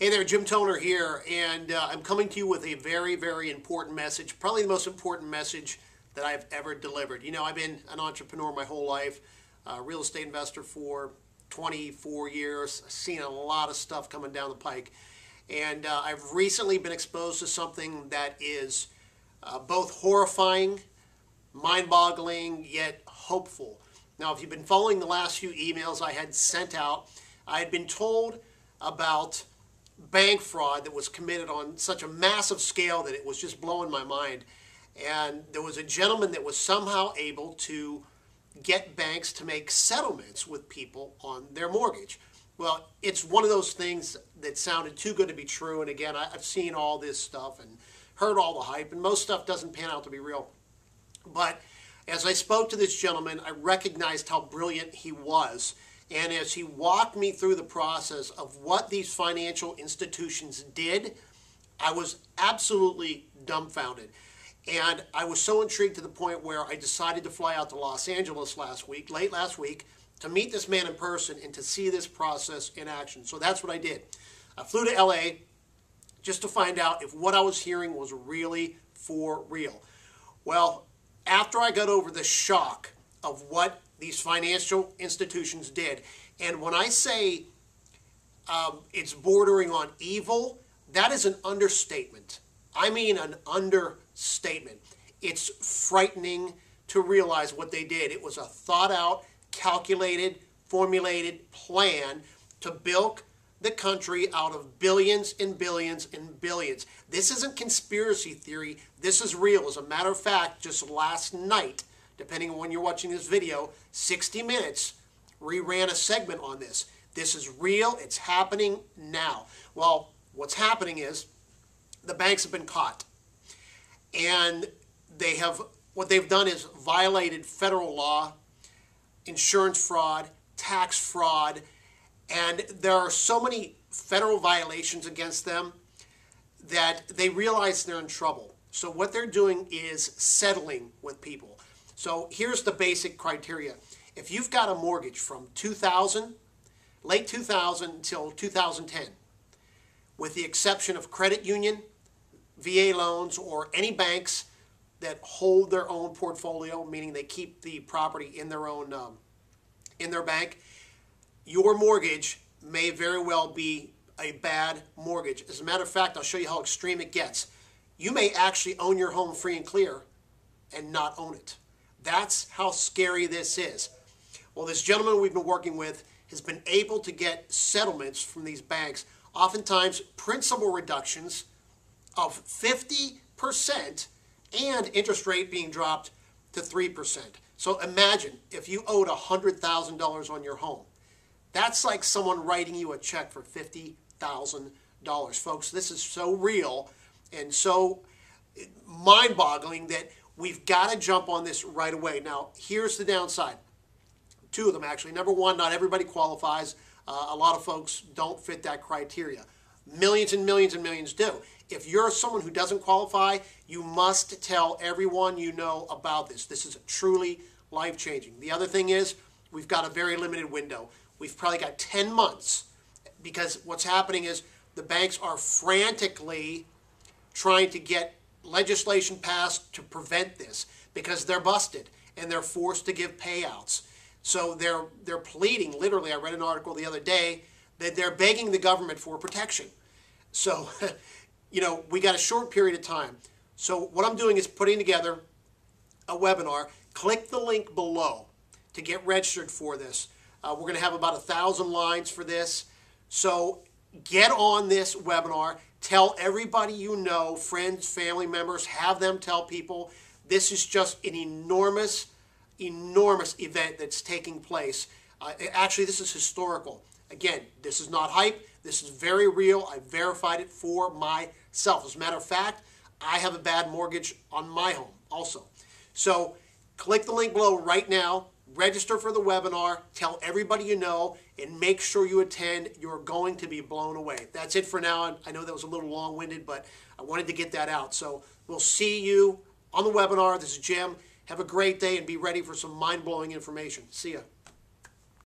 Hey there, Jim Toner here, and I'm coming to you with a very, very important message, probably the most important message that I've ever delivered. You know, I've been an entrepreneur my whole life, a real estate investor for 24 years, seen a lot of stuff coming down the pike, and I've recently been exposed to something that is both horrifying, mind-boggling, yet hopeful. Now, if you've been following the last few emails I had sent out, I had been told about bank fraud that was committed on such a massive scale that it was just blowing my mind. And there was a gentleman that was somehow able to get banks to make settlements with people on their mortgage. Well, it's one of those things that sounded too good to be true. And again, I've seen all this stuff and heard all the hype, and most stuff doesn't pan out to be real. But as I spoke to this gentleman, I recognized how brilliant he was. And as he walked me through the process of what these financial institutions did, I was absolutely dumbfounded. And I was so intrigued to the point where I decided to fly out to Los Angeles late last week, to meet this man in person and to see this process in action. So that's what I did. I flew to LA just to find out if what I was hearing was really for real. Well, after I got over the shock of what these financial institutions did, and when I say it's bordering on evil, that is an understatement. I mean an understatement. It's frightening to realize what they did. It was a thought out, calculated, formulated plan to bilk the country out of billions and billions and billions. This isn't conspiracy theory. This is real. As a matter of fact, just last night, depending on when you're watching this video, 60 Minutes reran a segment on this. This is real. It's happening now. Well, what's happening is the banks have been caught. And what they've done is violated federal law, insurance fraud, tax fraud, and there are so many federal violations against them that they realize they're in trouble. So what they're doing is settling with people. So here's the basic criteria. If you've got a mortgage from late 2000 until 2010, with the exception of credit union, VA loans, or any banks that hold their own portfolio, meaning they keep the property in their own in their bank, your mortgage may very well be a bad mortgage. As a matter of fact, I'll show you how extreme it gets. You may actually own your home free and clear and not own it. That's how scary this is. Well, this gentleman we've been working with has been able to get settlements from these banks, oftentimes principal reductions of 50% and interest rate being dropped to 3%. So imagine if you owed $100,000 on your home. That's like someone writing you a check for $50,000. Folks, this is so real and so mind-boggling that we've got to jump on this right away. Now, here's the downside. Two of them, actually. Number one, not everybody qualifies. A lot of folks don't fit that criteria. Millions and millions and millions do. If you're someone who doesn't qualify, you must tell everyone you know about this. This is truly life-changing. The other thing is, we've got a very limited window. We've probably got 10 months, because what's happening is the banks are frantically trying to get legislation passed to prevent this, because they're busted and they're forced to give payouts. So they're pleading, literally, I read an article the other day, that they're begging the government for protection. So, you know, we got a short period of time. So what I'm doing is putting together a webinar. Click the link below to get registered for this. We're going to have about 1,000 lines for this. So get on this webinar. Tell everybody you know, friends, family members, have them tell people. This is just an enormous, enormous event that's taking place. Actually, this is historical. Again, this is not hype. This is very real. I verified it for myself. As a matter of fact, I have a bad mortgage on my home also. So click the link below right now. Register for the webinar. Tell everybody you know, and make sure you attend. You're going to be blown away. That's it for now. I know that was a little long-winded, but I wanted to get that out. So we'll see you on the webinar. This is Jim. Have a great day and be ready for some mind-blowing information. See ya.